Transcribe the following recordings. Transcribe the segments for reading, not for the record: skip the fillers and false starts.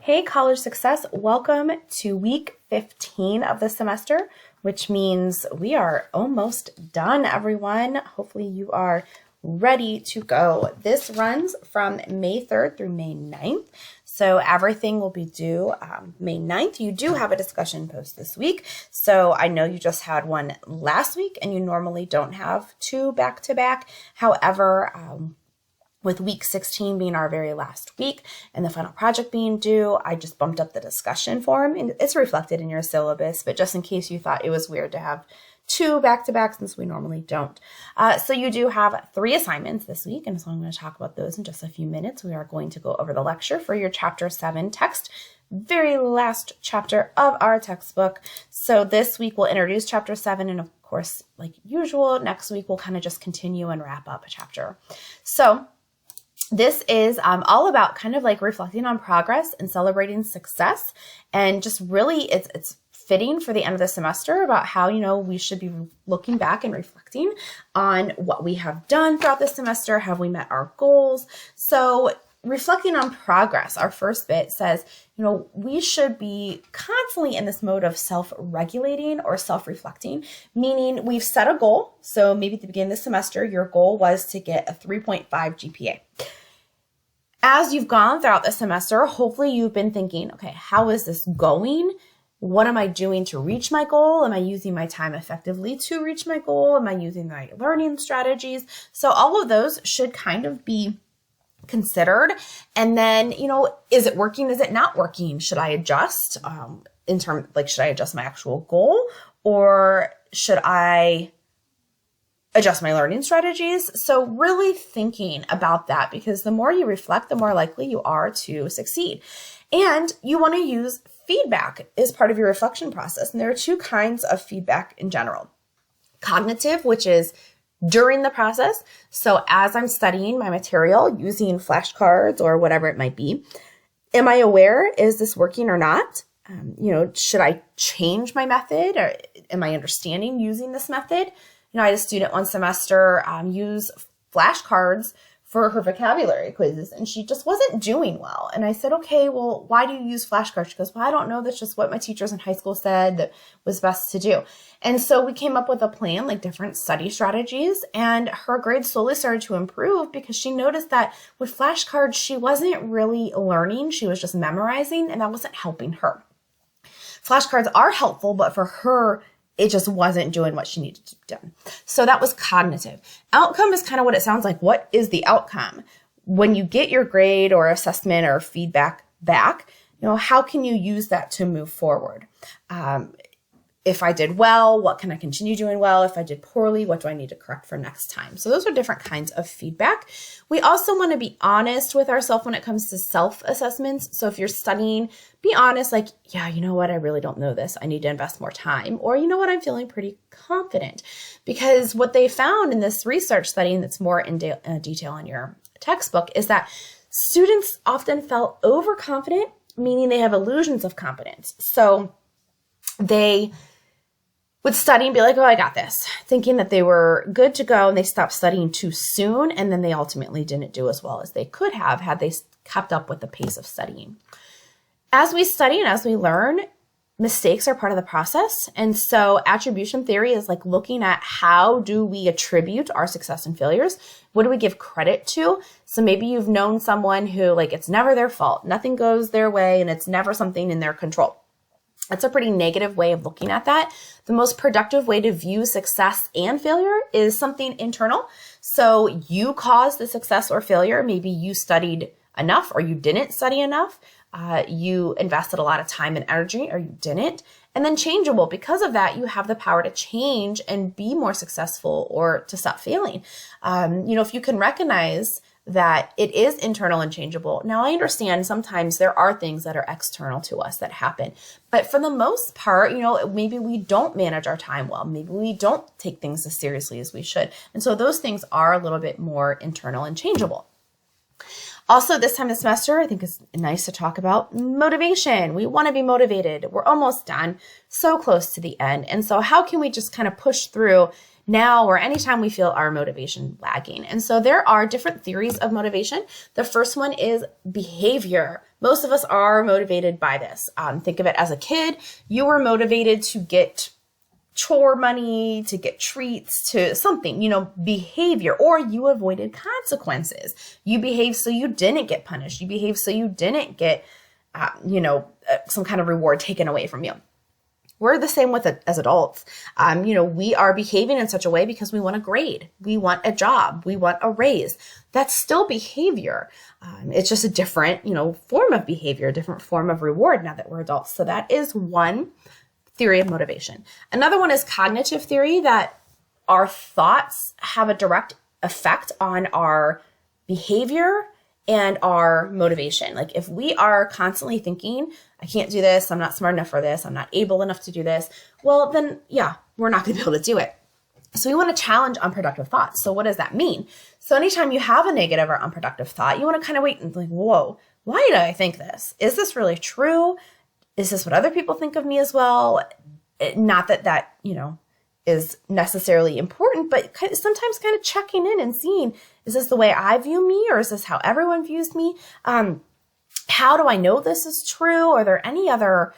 Hey, College Success. Welcome to week 15 of the semester, which means we are almost done, everyone. Hopefully you are ready to go. This runs from May 3rd through May 9th. So everything will be due May 9th. You do have a discussion post this week. So I know you just had one last week and you normally don't have two back-to-back. However, with week 16 being our very last week and the final project being due, I just bumped up the discussion form, and it's reflected in your syllabus, but just in case you thought it was weird to have two back-to-back since we normally don't. So you do have 3 assignments this week, and so I'm going to talk about those in just a few minutes. We are going to go over the lecture for your Chapter 7 text, very last chapter of our textbook. So this week we'll introduce Chapter 7, and of course, like usual, next week we'll kind of just continue and wrap up a chapter. So this is all about kind of like reflecting on progress and celebrating success, and just really it's fitting for the end of the semester about how, we should be looking back and reflecting on what we have done throughout the semester. Have we met our goals? So reflecting on progress, our first bit says, we should be constantly in this mode of self-regulating or self-reflecting, meaning we've set a goal. So maybe at the beginning of the semester, your goal was to get a 3.5 GPA. As you've gone throughout the semester, hopefully you've been thinking, okay, how is this going? What am I doing to reach my goal? Am I using my time effectively to reach my goal? Am I using the right learning strategies? So all of those should kind of be considered. And then, is it working? Is it not working? Should I adjust should I adjust my actual goal, or should I adjust my learning strategies? So really thinking about that, because the more you reflect, the more likely you are to succeed. And you want to use feedback as part of your reflection process. And there are 2 kinds of feedback in general. Cognitive, which is during the process. So as I'm studying my material using flashcards or whatever it might be, am I aware, is this working or not? Should I change my method, or am I understanding using this method? I had a student one semester use flashcards for her vocabulary quizzes, and she just wasn't doing well. And I said, okay, well, why do you use flashcards? She goes, well, I don't know. That's just what my teachers in high school said that was best to do. And so we came up with a plan, like different study strategies, and her grades slowly started to improve because she noticed that with flashcards, she wasn't really learning. She was just memorizing, and that wasn't helping her. Flashcards are helpful, but for her, it just wasn't doing what she needed to do. So that was cognitive. Outcome is kind of what it sounds like. What is the outcome? When you get your grade or assessment or feedback back, how can you use that to move forward? If I did well, what can I continue doing well? If I did poorly, what do I need to correct for next time? So those are different kinds of feedback. We also want to be honest with ourselves when it comes to self-assessments. So if you're studying, be honest, like, yeah, you know what? I really don't know this. I need to invest more time. Or you know what? I'm feeling pretty confident. Because what they found in this research study, and that's more in detail in your textbook, is that students often felt overconfident, meaning they have illusions of competence. So they would study and be like, oh, I got this, thinking that they were good to go, and they stopped studying too soon, and then they ultimately didn't do as well as they could have had they kept up with the pace of studying. As we study and as we learn, mistakes are part of the process. And so attribution theory is like looking at how do we attribute our success and failures? What do we give credit to? So maybe you've known someone who, it's never their fault. Nothing goes their way, and it's never something in their control. That's a pretty negative way of looking at that. The most productive way to view success and failure is something internal. So you caused the success or failure. Maybe you studied enough or you didn't study enough. You invested a lot of time and energy or you didn't. And then changeable. Because of that, you have the power to change and be more successful or to stop failing. If you can recognize that it is internal and changeable. Now, I understand sometimes there are things that are external to us that happen, but for the most part, maybe we don't manage our time well. Maybe we don't take things as seriously as we should. And so those things are a little bit more internal and changeable. Also, this time of the semester, I think it's nice to talk about motivation. We want to be motivated. We're almost done, so close to the end. And so how can we just kind of push through now or anytime we feel our motivation lagging? And so there are different theories of motivation. The first one is behavior Most of us are motivated by this. Think of it as a kid. You were motivated to get chore money, to get treats, to something, behavior, or you avoided consequences. You behaved so you didn't get punished. You behaved so you didn't get, some kind of reward taken away from you. We're the same with it as adults. We are behaving in such a way because we want a grade. We want a job. We want a raise. That's still behavior. It's just a different, form of behavior, a different form of reward now that we're adults. So that is one theory of motivation. Another one is cognitive theory, that our thoughts have a direct effect on our behavior and our motivation. Like if we are constantly thinking, I can't do this, I'm not smart enough for this, I'm not able enough to do this, well then, we're not going to be able to do it. So we want to challenge unproductive thoughts. So what does that mean? So anytime you have a negative or unproductive thought, you want to kind of wait and think, whoa, why did I think this? Is this really true? Is this what other people think of me as well? Not that is necessarily important, but sometimes kind of checking in and seeing, is this the way I view me, or is this how everyone views me? How do I know this is true? Are there any other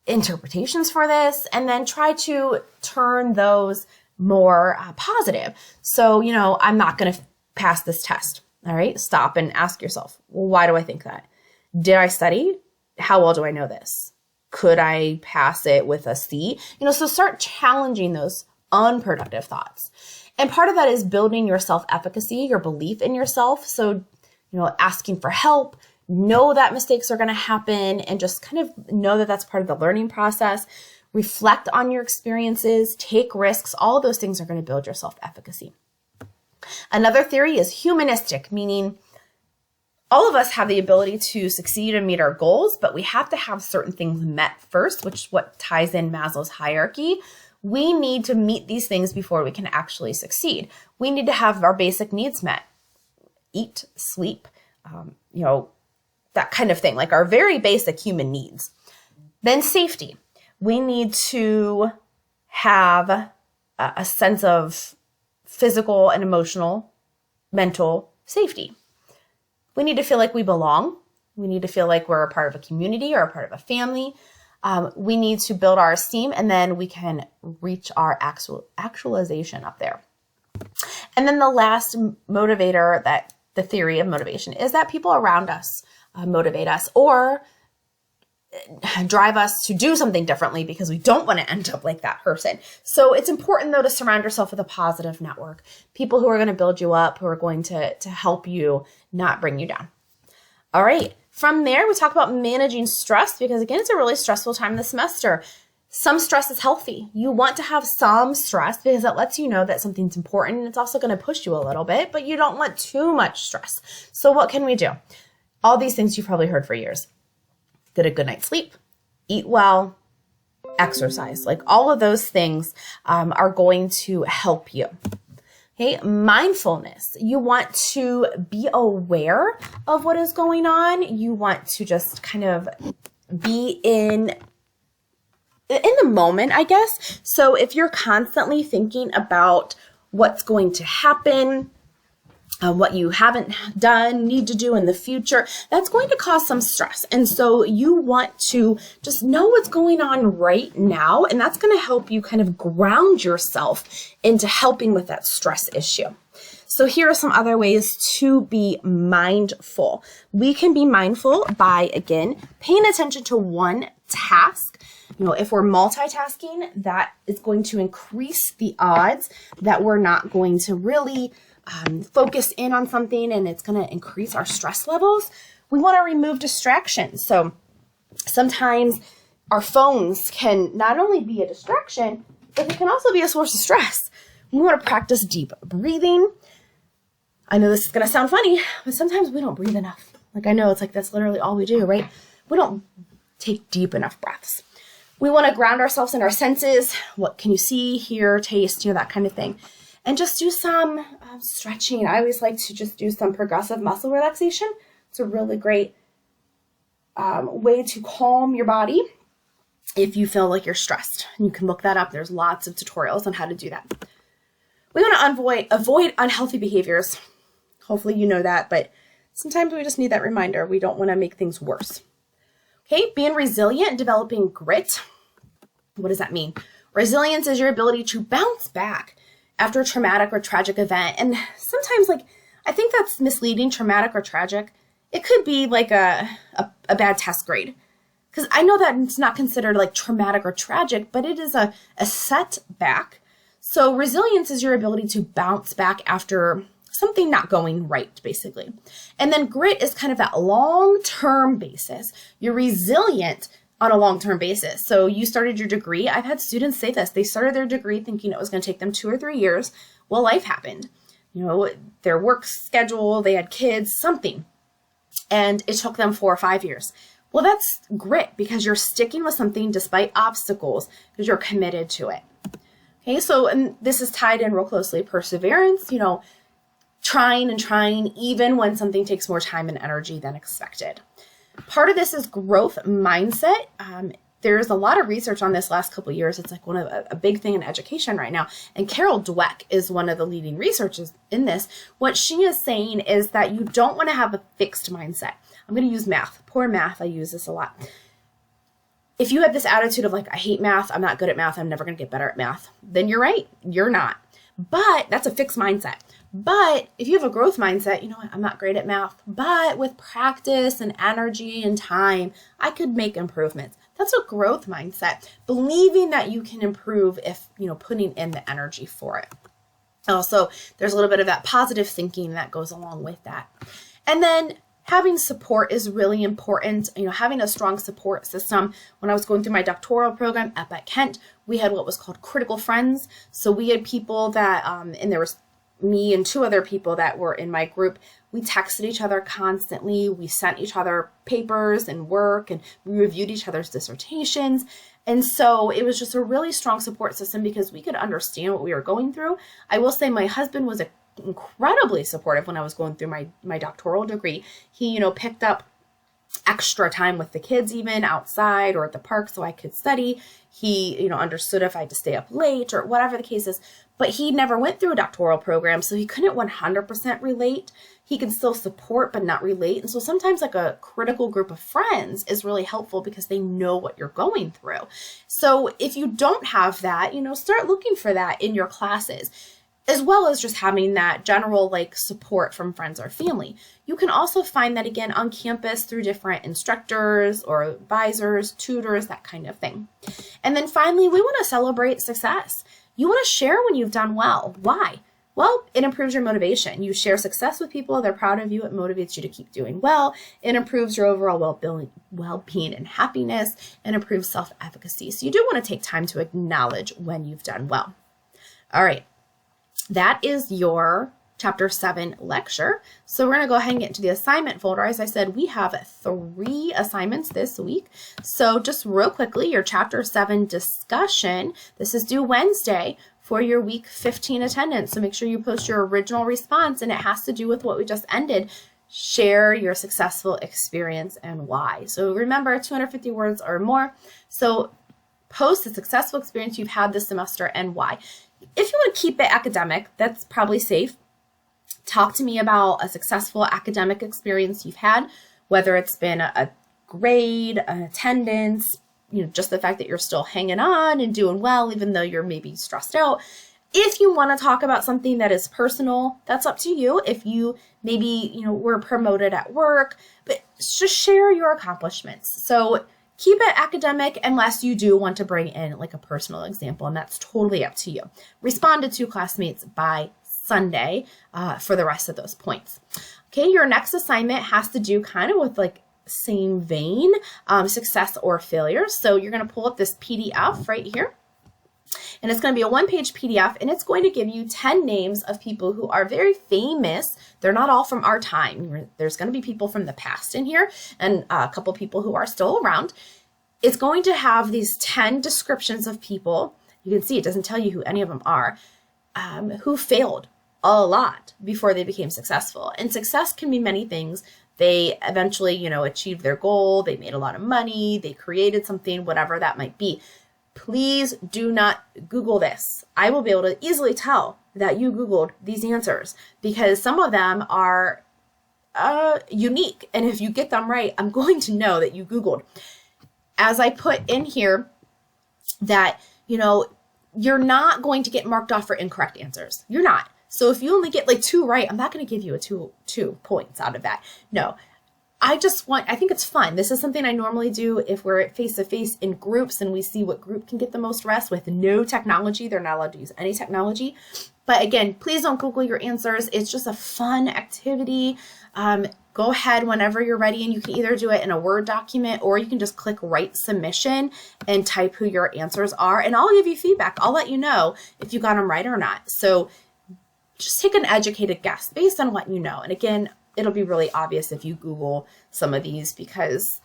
interpretations for this? And then try to turn those more positive. So, I'm not going to pass this test. All right. Stop and ask yourself, well, why do I think that? Did I study? How well do I know this? Could I pass it with a C? So start challenging those unproductive thoughts. And part of that is building your self-efficacy, your belief in yourself. So, asking for help, know that mistakes are going to happen, and just kind of know that that's part of the learning process. Reflect on your experiences, take risks. All of those things are going to build your self-efficacy. Another theory is humanistic, meaning all of us have the ability to succeed and meet our goals, but we have to have certain things met first, which is what ties in Maslow's hierarchy. We need to meet these things before we can actually succeed. We need to have our basic needs met. Eat, sleep, that kind of thing, like our very basic human needs. Then safety. We need to have a sense of physical and emotional, mental safety. We need to feel like we belong. We need to feel like we're a part of a community or a part of a family. We need to build our esteem, and then we can reach our actualization up there. And then the last motivator, that the theory of motivation, is that people around us motivate us or drive us to do something differently because we don't want to end up like that person. So it's important, though, to surround yourself with a positive network, people who are going to build you up, who are going to help you, not bring you down. All right. From there, we talk about managing stress because, again, it's a really stressful time of the semester. Some stress is healthy. You want to have some stress because it lets you know that something's important, and it's also going to push you a little bit, but you don't want too much stress. So what can we do? All these things you've probably heard for years. Get a good night's sleep, eat well, exercise. Like all of those things are going to help you. Okay, mindfulness. You want to be aware of what is going on. You want to just kind of be in the moment, I guess. So if you're constantly thinking about what's going to happen, what you haven't done, need to do in the future, that's going to cause some stress. And so you want to just know what's going on right now, and that's going to help you kind of ground yourself into helping with that stress issue. So here are some other ways to be mindful. We can be mindful by, again, paying attention to one task. If we're multitasking, that is going to increase the odds that we're not going to really focus in on something, and it's going to increase our stress levels. We want to remove distractions. So sometimes our phones can not only be a distraction, but they can also be a source of stress. We want to practice deep breathing. I know this is going to sound funny, but sometimes we don't breathe enough. Like I know it's like that's literally all we do, right? We don't take deep enough breaths. We want to ground ourselves in our senses. What can you see, hear, taste, that kind of thing. And just do some stretching. I always like to just do some progressive muscle relaxation. It's a really great way to calm your body if you feel like you're stressed. And you can look that up. There's lots of tutorials on how to do that. We want to avoid unhealthy behaviors. Hopefully you know that, but sometimes we just need that reminder. We don't want to make things worse. Okay, being resilient and developing grit. What does that mean? Resilience is your ability to bounce back after a traumatic or tragic event. And sometimes, like, I think that's misleading, traumatic or tragic. It could be like a bad test grade. Because I know that it's not considered like traumatic or tragic, but it is a setback. So resilience is your ability to bounce back after something not going right, basically. And then grit is kind of that long-term basis. You're resilient on a long-term basis. So you started your degree. I've had students say this. They started their degree thinking it was going to take them 2 or 3 years. Well, life happened. You know, their work schedule, they had kids, something. And it took them 4 or 5 years. Well, that's grit because you're sticking with something despite obstacles because you're committed to it. Okay, so and this is tied in real closely. Perseverance, you know, trying and trying even when something takes more time and energy than expected. Part of this is growth mindset. There's a lot of research on this last couple of years. It's like a big thing in education right now. And Carol Dweck is one of the leading researchers in this. What she is saying is that you don't want to have a fixed mindset. I'm going to use math. Poor math. I use this a lot. If you have this attitude of like, I hate math, I'm not good at math, I'm never going to get better at math, then you're right. You're not. But that's a fixed mindset. But if you have a growth mindset, you know what, I'm not great at math, but with practice and energy and time, I could make improvements. That's a growth mindset, believing that you can improve if, you know, putting in the energy for it. Also, there's a little bit of that positive thinking that goes along with that. And then having support is really important. You know, having a strong support system. When I was going through my doctoral program at Kent, we had what was called critical friends. So we had people that, and there was me and 2 other people that were in my group. We texted each other constantly. We sent each other papers and work, and we reviewed each other's dissertations. And so it was just a really strong support system because we could understand what we were going through. I will say my husband was incredibly supportive when I was going through my doctoral degree. He, you know, picked up extra time with the kids even outside or at the park so I could study. He, you know, understood if I had to stay up late or whatever the case is, but he never went through a doctoral program, so he couldn't 100% relate. He can still support but not relate. And so sometimes like a critical group of friends is really helpful because they know what you're going through. So if you don't have that, you know, start looking for that in your classes, as well as just having that general like support from friends or family. You can also find that again on campus through different instructors or advisors, tutors, that kind of thing. And then finally, we want to celebrate success. You want to share when you've done well. Why? Well, it improves your motivation. You share success with people, they're proud of you, it motivates you to keep doing well, it improves your overall well-being and happiness, and improves self-efficacy. So you do want to take time to acknowledge when you've done well. All right. That is your Chapter 7 lecture. So we're going to go ahead and get into the assignment folder. As I said, we have 3 assignments this week. So just real quickly, your Chapter 7 discussion. This is due Wednesday for your week 15 attendance. So make sure you post your original response, and it has to do with what we just ended. Share your successful experience and why. So remember, 250 words or more. So post a successful experience you've had this semester and why. If you want to keep it academic, that's probably safe. Talk to me about a successful academic experience you've had, whether it's been a grade, an attendance, you know, just the fact that you're still hanging on and doing well, even though you're maybe stressed out. If you want to talk about something that is personal, that's up to you. If you maybe, you know, were promoted at work, but just share your accomplishments. So keep it academic unless you do want to bring in like a personal example, and that's totally up to you. Respond to 2 classmates by Sunday for the rest of those points. Okay, your next assignment has to do kind of with like same vein, success or failure. So you're going to pull up this PDF right here. And it's going to be a 1-page PDF, and it's going to give you 10 names of people who are very famous. They're not all from our time. There's going to be people from the past in here and a couple people who are still around. It's going to have these 10 descriptions of people. You can see it doesn't tell you who any of them are, who failed a lot before they became successful. And success can be many things. They eventually, you know, achieved their goal. They made a lot of money. They created something, whatever that might be. Please do not Google this. I will be able to easily tell that you Googled these answers because some of them are unique. And if you get them right, I'm going to know that you Googled. As I put in here that, you're not going to get marked off for incorrect answers. You're not. So if you only get like 2 right, I'm not going to give you a two points out of that. No, I think it's fun. This is something I normally do if we're face-to-face in groups and we see what group can get the most rest with no technology. They're not allowed to use any technology. But again, please don't Google your answers. It's just a fun activity. Go ahead whenever you're ready, and you can either do it in a Word document or you can just click Write Submission and type who your answers are, and I'll give you feedback. I'll let you know if you got them right or not. So just take an educated guess based on what you know. And again, it'll be really obvious if you Google some of these because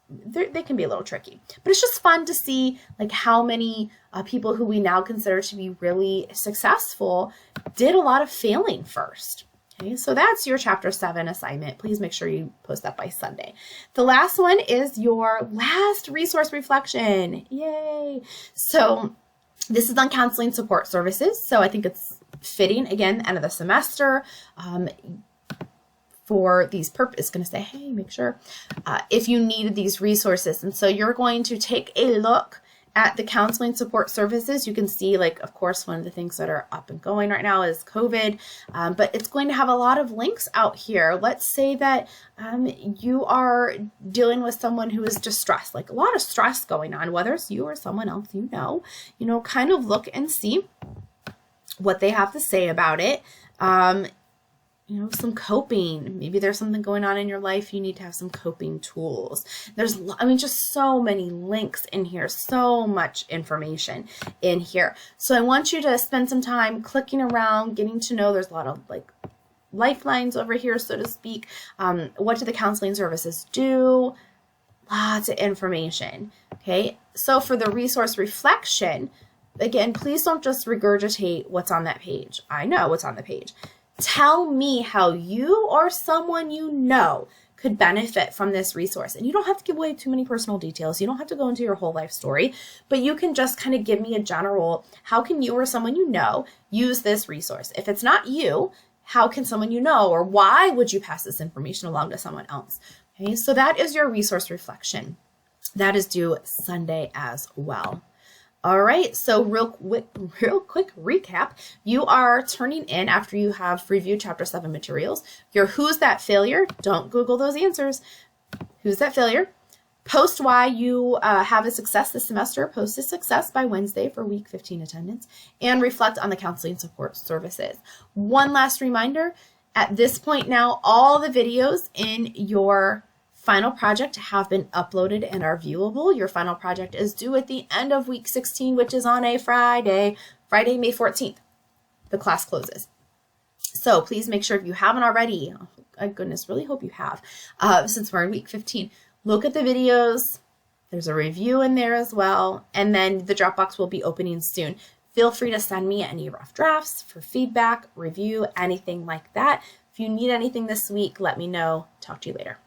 they can be a little tricky. But it's just fun to see like how many people who we now consider to be really successful did a lot of failing first. Okay, so that's your Chapter 7 assignment. Please make sure you post that by Sunday. The last one is your last resource reflection. Yay! So this is on counseling support services. So I think it's fitting, again, end of the semester. For these purposes, it's going to say, hey, make sure if you needed these resources. And so you're going to take a look at the counseling support services. You can see, like, of course, one of the things that are up and going right now is COVID, but it's going to have a lot of links out here. Let's say that you are dealing with someone who is distressed, like a lot of stress going on, whether it's you or someone else kind of look and see what they have to say about it. Some coping. Maybe there's something going on in your life. You need to have some coping tools. There's, just so many links in here, so much information in here. So I want you to spend some time clicking around, getting to know. There's a lot of like lifelines over here, so to speak. What do the counseling services do? Lots of information. Okay. So for the resource reflection, again, please don't just regurgitate what's on that page. I know what's on the page. Tell me how you or someone you know could benefit from this resource. And you don't have to give away too many personal details. You don't have to go into your whole life story, but you can just kind of give me a general, how can you or someone you know use this resource? If it's not you, how can someone you know, or why would you pass this information along to someone else? Okay, so that is your resource reflection. That is due Sunday as well. All right, so real quick recap. You are turning in after you have reviewed Chapter 7 materials. Your Who's That Failure? Don't Google those answers. Who's That Failure? Post why you have a success this semester. Post a success by Wednesday for week 15 attendance. And reflect on the counseling support services. One last reminder. At this point now, all the videos in your final project have been uploaded and are viewable. Your final project is due at the end of week 16, which is on a Friday, May 14th. The class closes. So please make sure if you haven't already, oh my goodness, really hope you have, since we're in week 15, look at the videos. There's a review in there as well. And then the Dropbox will be opening soon. Feel free to send me any rough drafts for feedback, review, anything like that. If you need anything this week, let me know. Talk to you later.